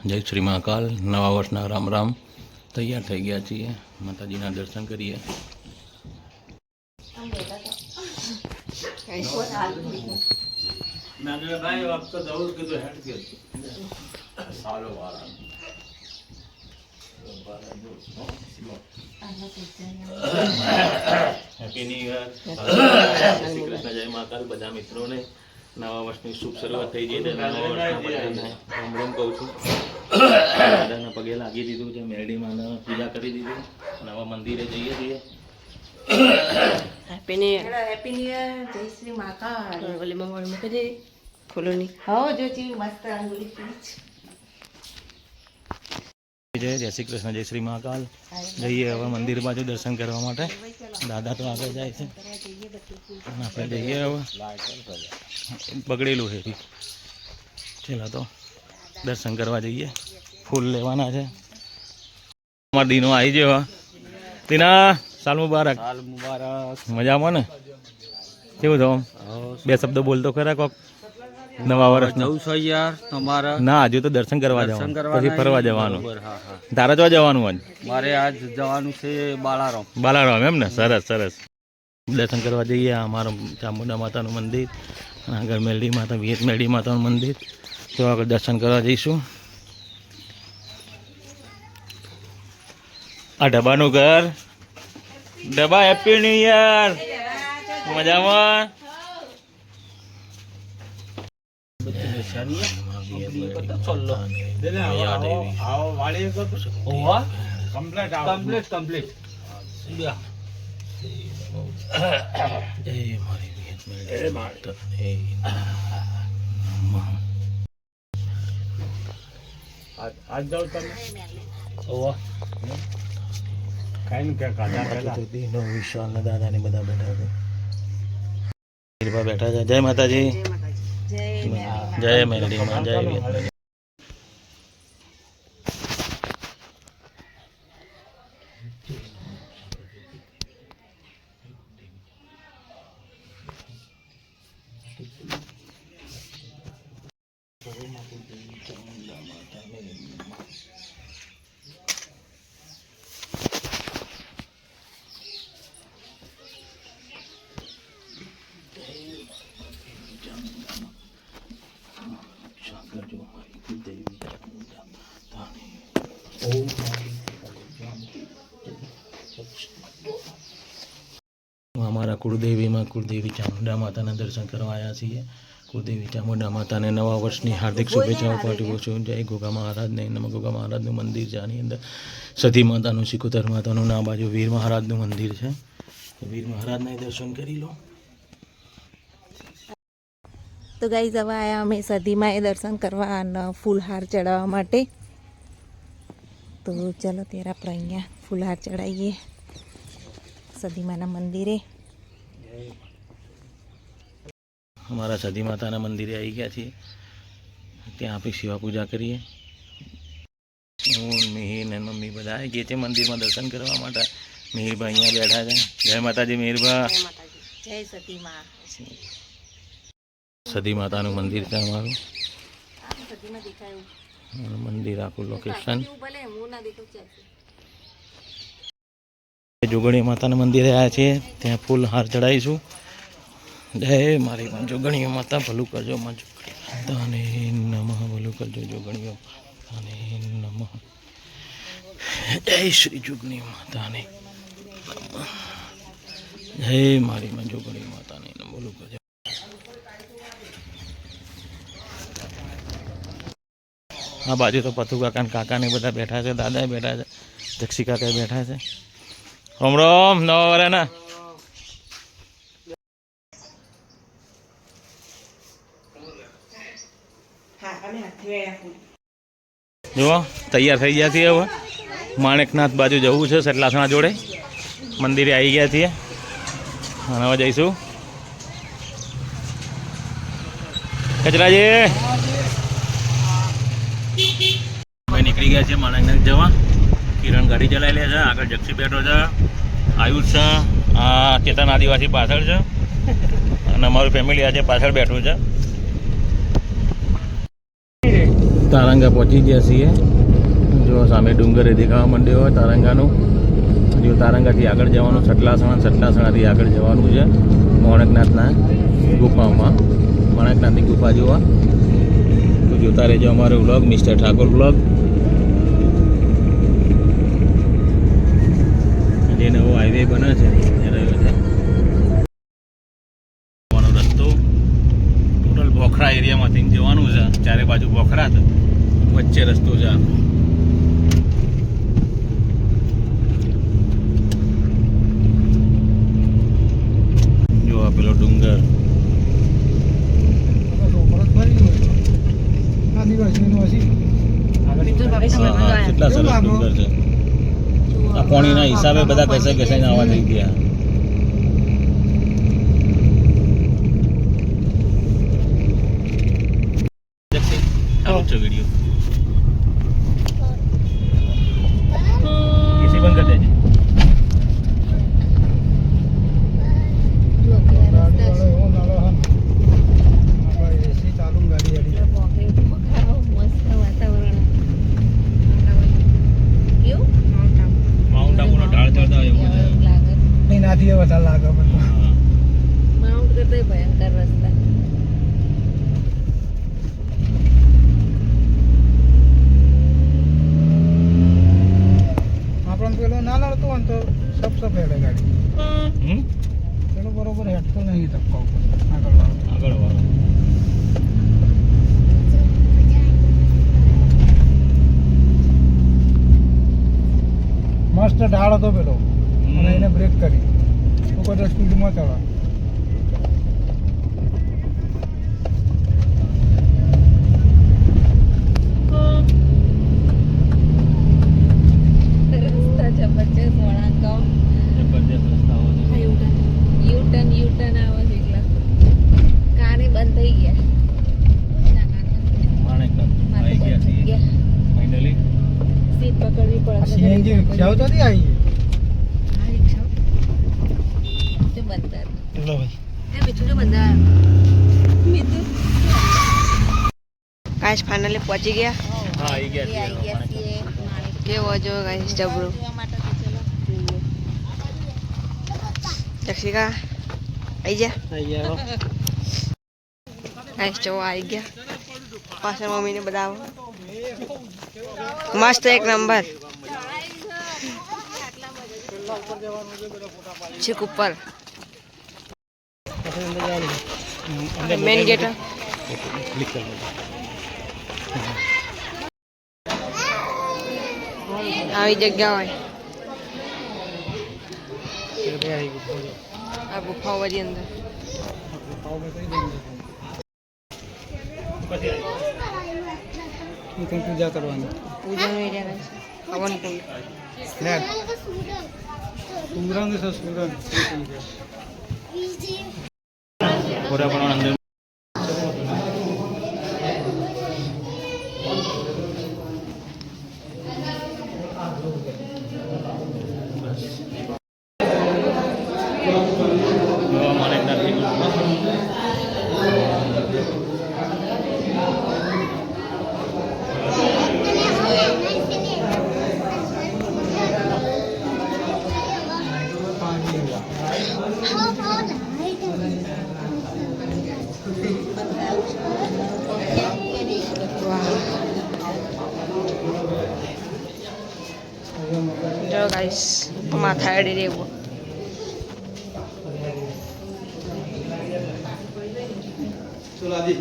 જય શ્રી મહાકાલ, નવા વર્ષના રામ રામ. તૈયાર થઈ ગયા છીએ, માતાજીના દર્શન કરીએ. Happy new year, Shri Krishna, જય મહાકાલ. બધા મિત્રોને નવા વર્ષની શુભ શરૂઆત થઈ ગઈ. નવા વર્ષના રામ રામ કહું છું. દાદાના પગે લાગી દીધું છે, મેરડીમાં પૂજા કરી દીધી, નવા મંદિરે જઈએ છીએ. Happy new year, happy new year, જય શ્રી મહાકાલ. ઓલી મંગળ મૂકી દે ખોલો ની. હા જો ચી મસ્ત રંગોલી પીચ. જય શ્રી કૃષ્ણ, જય શ્રી મહાકાલ. જઈએ હવે મંદિર બાજુ દર્શન કરવા માટે. દાદા તો આગળ જાય છે, આપણે જઈએ હવે. બગડેલું છે, ચલો તો દર્શન કરવા જઈએ. ફૂલ લેવાના છે. અમારા દીનો આવી ગયો. દીના સાલ મુબારક. સાલ મુબારક. મજામાં ને? કેવું છો? બે શબ્દો બોલતો ખરા કોક નવા વર્ષ જવું છો યાર તમારા? ના, હજુ તો દર્શન કરવા જવાનું, પછી ફરવા જવાનું. તારા તો જવાનું આજ? મારે આજ જવાનું છે બાલારામ. બાલારામ એમ ને? સરસ સરસ. દર્શન કરવા જઈએ. અમારું ચામુંડા માતાનું મંદિર, આગળ મેરડી માતા, વિયત મેરડી માતાનું મંદિર, તો આગળ દર્શન કરવા જઈશું. આ ડબ્બાનું ઘર. ડબ્બા હેપી ન્યુ યર. મજામાં? દાદા ને બધા બેઠા છે. જય માતાજી. જય મેરડીમાં, જય વિયત. અમારા કુળદેવીમાં કુળદેવી ચામુંડા માતાના દર્શન કરવા આવ્યા છીએ. કુળદેવી ચામુંડા માતાને નવા વર્ષની હાર્દિક શુભેચ્છાઓ પાઠવું છું. જય ગોગા મહારાજને નમઃ. ગોગા મહારાજનું મંદિર છે આની અંદર. સતી માતાનું, સિકોતર માતાનું, આ બાજુ વીર મહારાજનું મંદિર છે. વીર મહારાજના દર્શન કરી લો. તો ગાઈઝ હવે આયા અમે સદીમાં એ દર્શન કરવા અને ફૂલહાર ચડાવવા માટે. તો ચલો ત્યારે આપણે અહીંયા ફૂલહાર ચડાવીએ સદીમાના મંદિરે. અમારા સદી માતાના મંદિરે આવી ગયા છીએ. ત્યાં આપણે શિવા પૂજા કરીએ. હું, મિહિર ને મમ્મી બધા આવી ગયા છે મંદિરમાં દર્શન કરવા માટે. મિહિરભાઈ અહીંયા બેઠા છે. જય માતાજી મિહિરભાઈ. જય સદીમા. સદી માતાનું મંદિર છે અમારું. સદીમાં દેખાયું મંદિર આખું લોકેશન. ભલે હું ના દેખું છે. જોગણી માતાના મંદિરે આવ્યા છીએ. ત્યાં ફૂલ હાર ચડાવીશું. જય મારી જોગણીઓ માતા, ભલું કરજો માં તાને નમઃ. ભલું કરજો જોગણીઓ તાને નમઃ. જય શ્રી જોગણી માતાને નમઃ. જય મારી માં જોગણી માતાને ભલું કરજો. આ બાજુ તો પથુ કાકા કાકાને બધા બેઠા છે. દાદા બેઠા છે. જક્ષી કાકા બેઠા છે. રામ રામ. નવા વરાના જુઓ તૈયાર થઈ ગયા છીએ. હવે માણેકનાથ બાજુ જવું છે, સટલાસણા જોડે મંદિરે આવી ગયા છીએ અને હવે જઈશું. કચરાજી અમે નીકળી ગયા છીએ માણેકનાથ જવા. કિરણ ગાડી ચલાવી લે છે, આગળ જક્ષી બેઠો છે, આયુષ છે, આ ચેતન આદિવાસી પાછળ છે અને અમારું ફેમિલી આજે પાછળ બેઠું છે. તારંગા પહોંચી ગયા છીએ. જો સામે ડુંગરે દેખાવા માંડ્યો હોય તારંગાનું. જો તારંગાથી આગળ જવાનું, સટલાસણાથી આગળ જવાનું છે માણકનાથના ગુફામાં. માણકનાથની ગુફા જોવા તો જોતા રહેજો અમારો વ્લોગ, મિસ્ટર ઠાકોર વ્લોગ. જે નવો હાઈવે બને છે એ રહ્યો છે રસ્તો. ટોટલ બોખરા એરિયામાંથી જવાનું છે. ચારે બાજુ બોખરા છે, વચ્ચે રસ્તો છે આખો. જો આ પેલો ડુંગર. કેટલા સરસ ડુંગર છે. આ પાણીના હિસાબે બધા ઘસાઈને આવા થઈ ગયા. વિડીયો એસી બંધ કરી દેજે. માઉન્ટ આબુનો ઢાળ ચડતા હોય એવું છે. નાથી વધારે લાગે મને. માઉન્ટ કરતા ભયંકર રસ્તા. આપણને પેલો ના લડતો હોય ને તો સબ હેડે ગાડી. પેલો બરોબર હેડતો નહીં ધક્કા ઉપર આગળ વાળો મસ્ત ઢાળ હતો પેલો અને એને બ્રેક કરી ઉપર સ્પીડમાં ચડવા. રસ્તા જબરજસ્ત વળાંક. જબરજસ્ત રસ્તાઓ છે. યુટર્ન આવે છે એટલા કાને બંધ થઈ ગયા. માણેકનાથ આવી ગયા છીએ ફાઇનલી. સીટ પકડવી પડે. સીએનજી રિક્ષાઓ તો નહીં આવી. હા, રિક્ષા જો બંદર. ચલો ભાઈ. એ મીઠું જો બંદર. મીઠું ગાઈસ ફાઇનલી પહોંચી ગયા. હા આવી ગયા આવી ગયા છીએ. કેવો જો ગાઈસ જબરો. જોવા માટે તો ચલો જોઈએ. દક્ષિકા આવી જા. આવી ગયા. ગાઈસ જો આવી ગયા. પાછળ મમ્મીને બધા આવો. મસ્ત એક નંબર. છેક ઉપર મેન ગેટ. ક્લિક કરી દેજો. આવી જગ્યા હોય આ ગુફાઓ બધી અંદર. પૂજા કરવાની. પૂજાનો એરિયા છે. હવન કુંડ. સુરંગ છે સુરંગ. પૂરા પણ અંદર ચલો ગાઈસ માથા અડી રહેવું. ચલો આદિ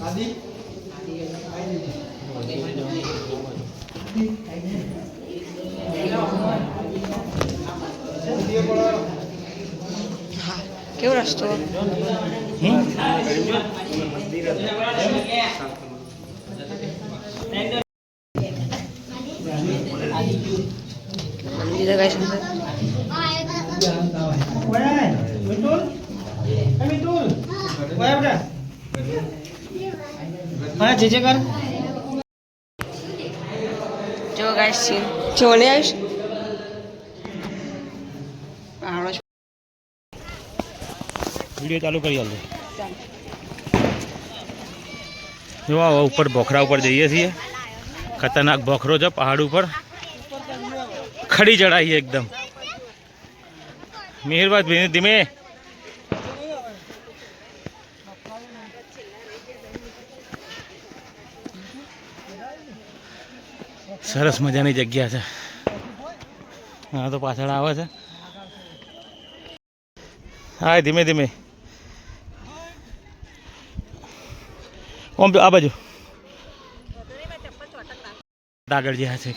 આદિ હા કેવો રસ્તો. મંદિર ગાઈસ અંદર. જો ગાઈસ સીન જોને આવીશ. પહાડો વિડીયો ચાલુ કરી આલો. જો આવા ઉપર ભોખરા ઉપર જઈએ છીએ. ખતરનાક ભોખરો છે પહાડ ઉપર. ખડી ચડાઈએ એકદમ. મિહિરભાઈ ધીમે ધીમે. સરસ મજાની જગ્યા છે. હા તો પાછળ આવે છે. હા ધીમે ધીમે. ઓમ આ બાજુ આગળ જ્યાં છે.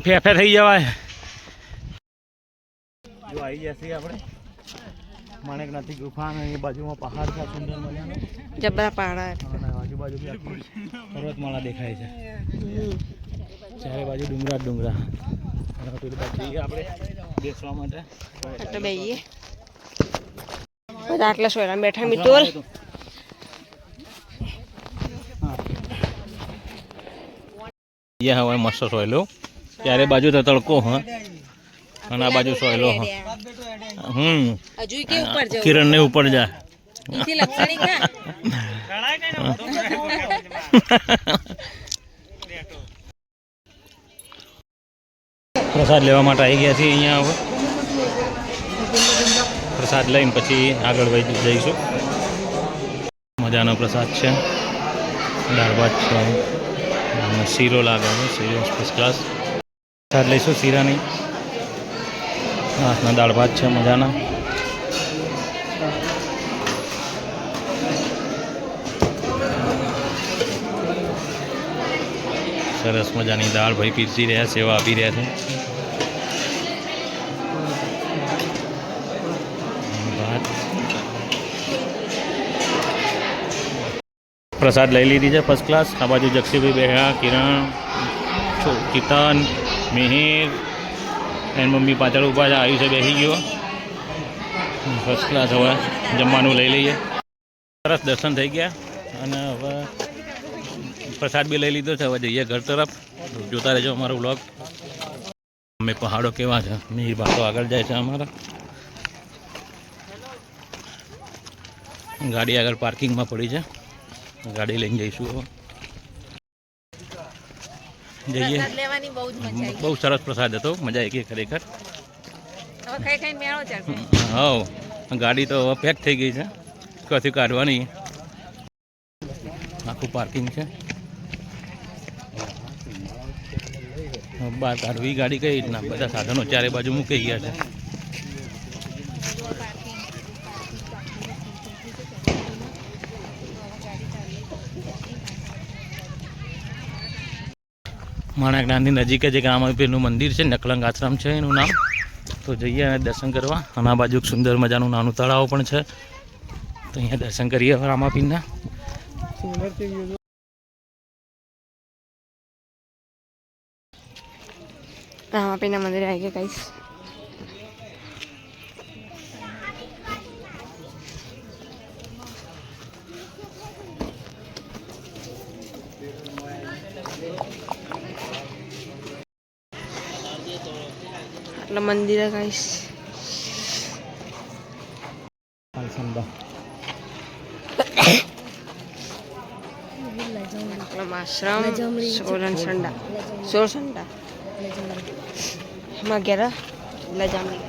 ફેફે થઈ જવાય. જો આવી જશે આપણે માણેકનાથની ગુફા અને એ બાજુમાં પહાડ છે સુંદર મજાનો. જબરા પહાડ આજુબાજુ બી આખી પર્વતમાળા દેખાય છે. ચારે બાજુ ડુંગરા ડુંગરા. પેલી બાજુ જઈએ આપણે બેસવા માટે. એટલે બેહીએ આટલા સોયરા બેઠા મિત્રો. હવે મસ્ત સોયલો. ચારે બાજુ તો તડકો હ અને આ બાજુ સોયલો હ. કિરણ ને ઉપર જા. પ્રસાદ લેવા માટે આવી ગયા છીએ અહીંયા. હવે પ્રસાદ લઈને પછી આગળ વહી જઈશું. મજાનો પ્રસાદ છે. દાળ ભાત છે. શીરો લાગે છે. શીરો ફર્સ્ટ ક્લાસ. પ્રસાદ લઈશું શીરાની. હાથના દાળ ભાત છે મજાના. સરસ મજાની દાળ ભાઈ પીરસી રહ્યા, સેવા આપી રહ્યા છે. ભાત પ્રસાદ લઈ લીધી છે ફર્સ્ટ ક્લાસ. આ બાજુ જક્ષીભાઈ બેહ્યા, કિરણ, કિતન, મિહિર એની મમ્મી પાછળ ઊભા છે. આયુષે બેસી ગયો. First class. હવે જમવાનું લઈ લઈએ. સરસ દર્શન થઈ ગયા અને હવે પ્રસાદ બી લઈ લીધો છે. હવે જઈએ ઘર તરફ. જોતા રહેજો અમારો વ્લોગ. અમે પહાડો કેવા છે. મિહિર બાતો આગળ જાય છે અમારા. ગાડી આગળ પાર્કિંગમાં પડી છે. ગાડી લઈને જઈશું. હવે જઈએ. બહુ સરસ પ્રસાદ હતો. મજા આવી ગઈ ખરેખર. હા ગાડી તો હવે પેક થઈ ગઈ છે. કશું કાઢવાની. આખું પાર્કિંગ છે. બહાર કાઢવી ગાડી કઈ રીતના. બધા સાધનો ચારે બાજુ મૂકી ગયા છે. માણેકનાથની નજીક જ એક રામાપીરનું મંદિર છે. નકલંગ આશ્રમ છે એનું નામ. તો જઈએ અને દર્શન કરવા. અને આ બાજુ એક સુંદર મજાનું નાનું તળાવ પણ છે. તો અહીંયા દર્શન કરીએ રામાપીરના. રામાપીરના મંદિરે આવી ગયા ગાઈસ. આટલા મંદિર ગાઈસ. આશ્રમ સોરસંડા એમાં ઘેરા લજામડી.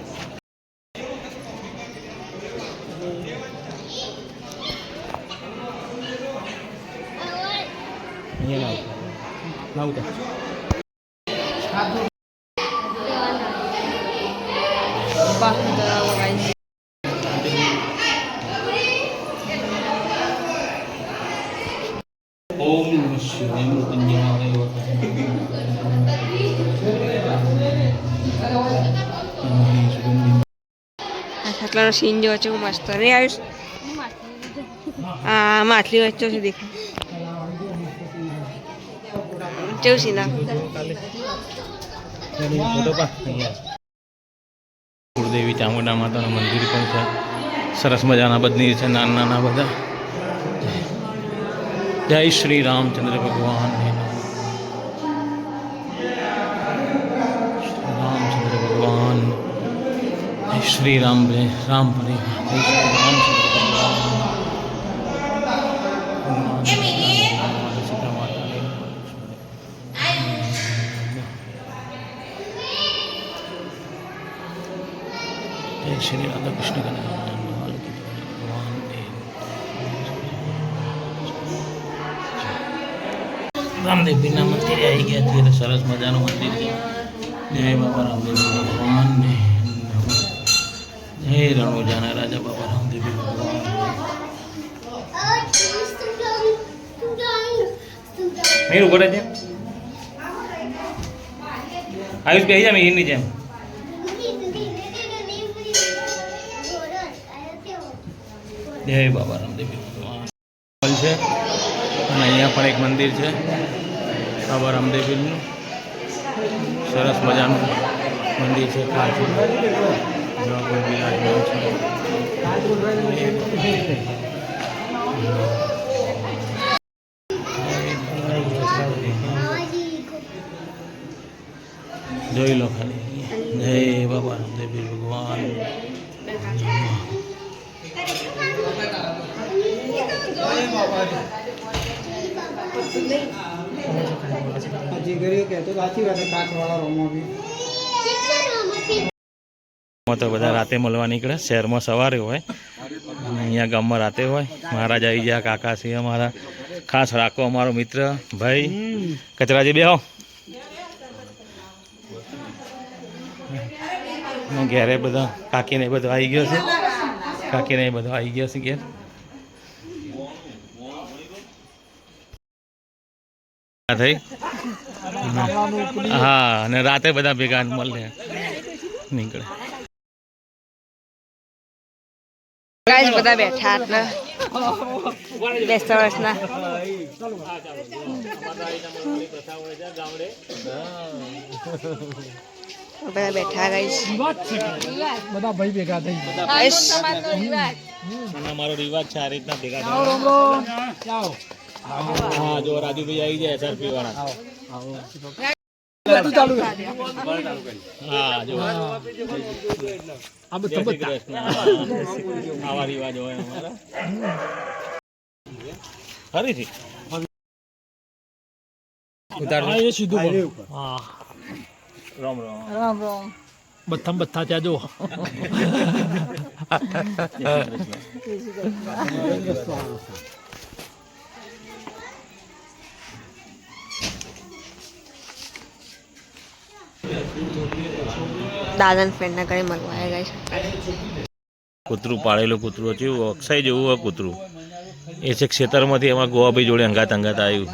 ઓમ નમઃ શિવાય. મૃત્યુંજય આટલાનો સીન જો છે મસ્ત નહીં આયુષ. આ માછલી વચ્ચે છે દેખાય. કેવું સીન આ. કુળદેવી ચામુંડા માતાનું મંદિર પણ છે. સરસ મજાના બદનીર છે નાના નાના બધા. જય શ્રી રામચંદ્ર ભગવાન રામચંદ્ર ભગવાન જય શ્રી રામ રામ પરિવાર જય શ્રી રામચંદ્ર ભગવાન સીતા માતા जय श्री राधा कृष्ण भगवान रामदेव बिना मंदिर आई गया थे सरस मजा मंदिर है जय बाबा रामदेव भगवान ने जय रणोजाना राजा बाबा रामदेव भगवान नहीं ऊपर है आयुष पे जा मैं इन नीचे જય બાબા રામદેવ ભગવાન છે અને અહીંયા પણ એક મંદિર છે બાબા રામદેવનું સરસ મજાનું મંદિર છે કાચું જોઈ લો ખાલી જય બાબા રામદેવ ભગવાન તો બધા રાતે મળવા નીકળે શહેરમાં સવારે હોય અને અહીંયા ગામમાં રાતે હોય મહારાજ આવી ગયા કાકા છે અમારા ખાસ રાખો અમારો મિત્ર ભાઈ કચરાજી બેહો ઘેરે બધા કાકીને બધો આવી ગયો છે કાકીને બધો આવી ગયો છે ઘેર થઈ હા અને રાતે બધા ભેગા મળે નીકળે ગાઈસ બધા બેઠા એટલે બેસતા વર્ષના બધા બેઠા ગાઈસ બધા ભાઈ ભેગા થઈ અમારો રિવાજ છે આ રીતના ભેગા હા જો રાજુભાઈ આવી જાય SRP વાળા ચાલુ હા જો આવા રિવાજ હોય અમારા ફરીથી એ સીધું હા રામ રામ રામ રામ બધા ત્યાં જો દાદા ફ્રેન્ડના ઘરે મળવા આવ્યા ગાઈસ કૂતરું પાળેલું કૂતરું હતું અક્ષય જેવું હોય કૂતરું એ છે ખેતરમાંથી એમાં ગોવાભાઈ જોડે અંગાત આવ્યું